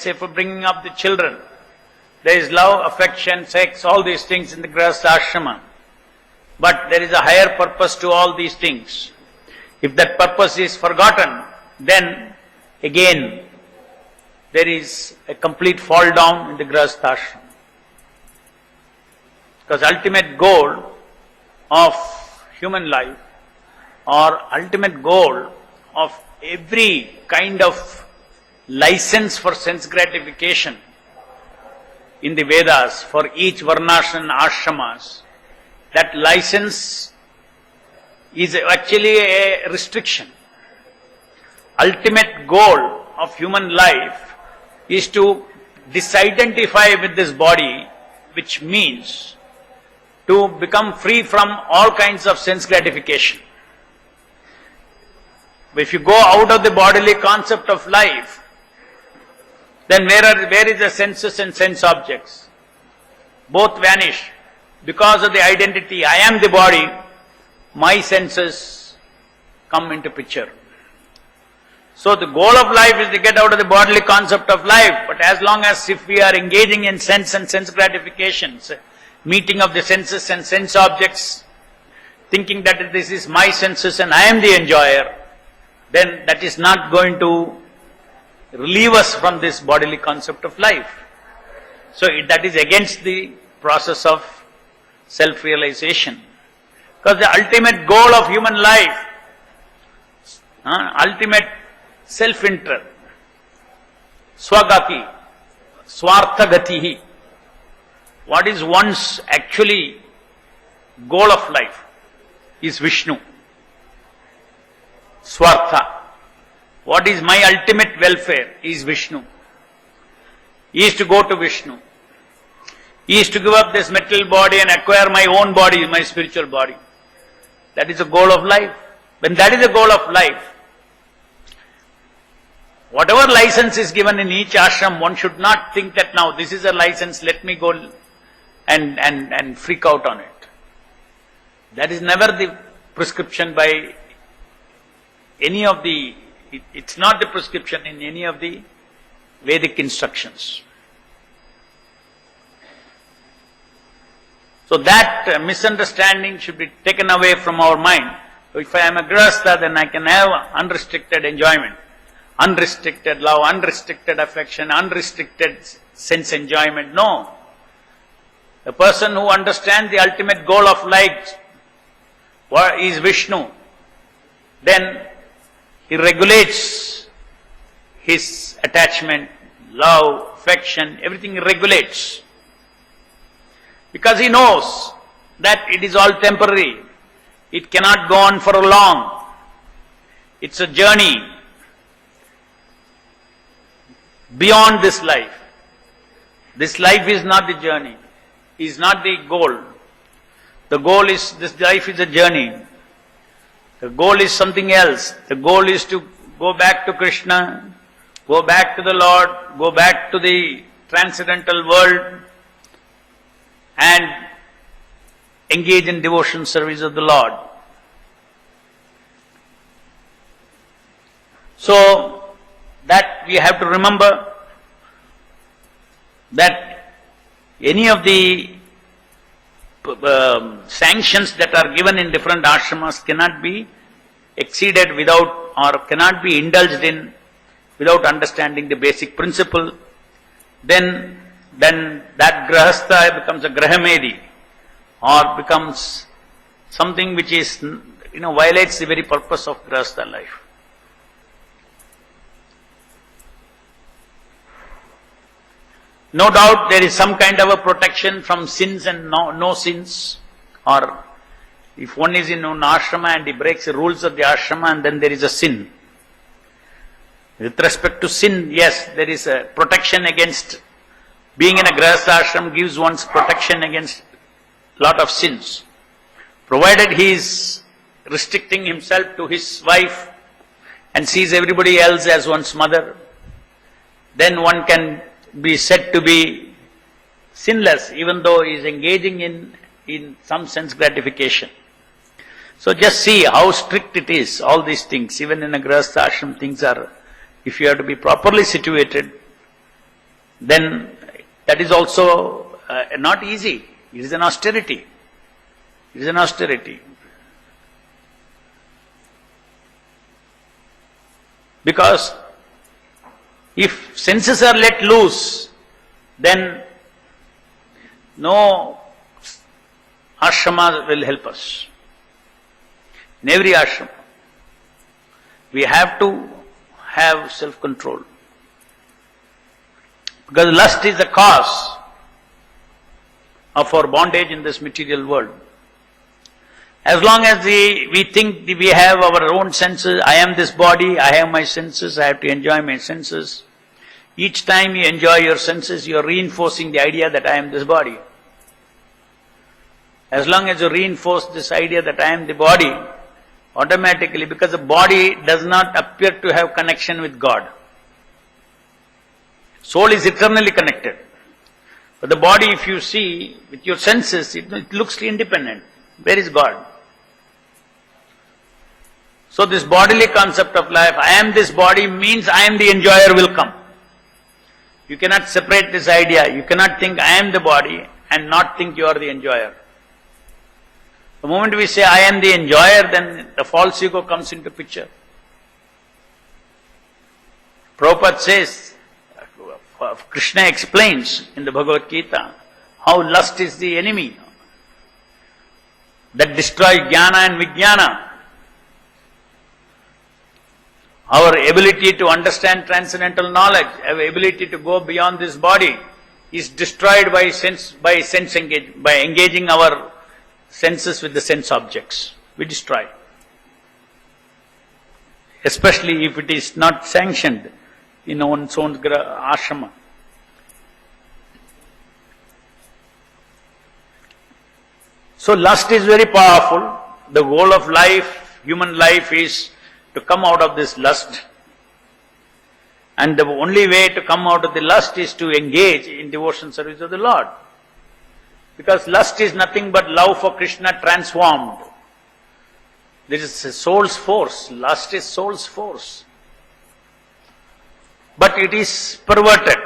say for bringing up the children. There is love, affection, sex, all these things in the Grihastha ashrama. But there is a higher purpose to all these things. If that purpose is forgotten, then again there is a complete fall down in the Grihastha ashrama. Because ultimate goal of human life, or ultimate goal of every kind of license for sense gratification in the Vedas for each varnas and ashramas, that license is actually a restriction. Ultimate goal of human life is to disidentify with this body, which means to become free from all kinds of sense gratification. If you go out of the bodily concept of life, then where is the senses and sense objects? Both vanish. Because of the identity, I am the body, my senses come into picture. So the goal of life is to get out of the bodily concept of life, but as long as if we are engaging in sense and sense gratifications, meeting of the senses and sense objects, thinking that this is my senses and I am the enjoyer, then that is not going to relieve us from this bodily concept of life. So that is against the process of self-realization. Because the ultimate goal of human life, ultimate self-interest, swagati, swarthagatihi, what is one's actually goal of life is Vishnu. Swartha. What is my ultimate welfare is Vishnu. He is to go to Vishnu. He is to give up this material body and acquire my own body, my spiritual body. That is the goal of life. When that is the goal of life, whatever license is given in each ashram, one should not think that now this is a license, let me go and freak out on it. That is never the prescription by any of the, it's not the prescription in any of the Vedic instructions. So that misunderstanding should be taken away from our mind. So if I am a grihastha, then I can have unrestricted enjoyment, unrestricted love, unrestricted affection, unrestricted sense enjoyment. No. The person who understands the ultimate goal of life is Vishnu, then he regulates his attachment, love, affection, everything he regulates. Because he knows that it is all temporary. It cannot go on for long. It's a journey beyond this life. This life is not the journey, is not the goal. The goal is, this life is a journey. The goal is something else. The goal is to go back to Krishna, go back to the Lord, go back to the transcendental world and engage in devotion service of the Lord. So, that we have to remember that any of the sanctions that are given in different ashramas cannot be exceeded without, or cannot be indulged in without understanding the basic principle. Then that grihastha becomes a grahamedi, or becomes something which is, violates the very purpose of grihastha life. No doubt there is some kind of a protection from sins and no sins, or if one is in an ashrama and he breaks the rules of the ashrama and then there is a sin. With respect to sin, yes, there is a protection against, being in a grihastha ashram gives one's protection against lot of sins. Provided he is restricting himself to his wife and sees everybody else as one's mother, then one can be said to be sinless, even though he is engaging in some sense gratification. So just see how strict it is, all these things. Even in a grihastha ashram, things are, if you have to be properly situated, then that is also not easy. It is an austerity. It is an austerity. Because if senses are let loose, then no ashrama will help us. In every ashrama, we have to have self-control. Because lust is the cause of our bondage in this material world. As long as we think we have our own senses, I am this body, I have my senses, I have to enjoy my senses. Each time you enjoy your senses, you are reinforcing the idea that I am this body. As long as you reinforce this idea that I am the body, automatically, because the body does not appear to have connection with God. Soul is eternally connected. But the body, if you see with your senses, it looks independent. Where is God? So this bodily concept of life, I am this body, means I am the enjoyer will come. You cannot separate this idea. You cannot think I am the body and not think you are the enjoyer. The moment we say I am the enjoyer, then the false ego comes into picture. Prabhupada says, Krishna explains in the Bhagavad Gita how lust is the enemy that destroys jnana and vijnana. Our ability to understand transcendental knowledge, our ability to go beyond this body is destroyed by engaging our senses with the sense objects. We destroy. Especially if it is not sanctioned in one's own ashrama. So lust is very powerful. The goal of life, human life, is to come out of this lust. And the only way to come out of the lust is to engage in devotion service of the Lord. Because lust is nothing but love for Krishna transformed. This is a soul's force. Lust is soul's force. But it is perverted.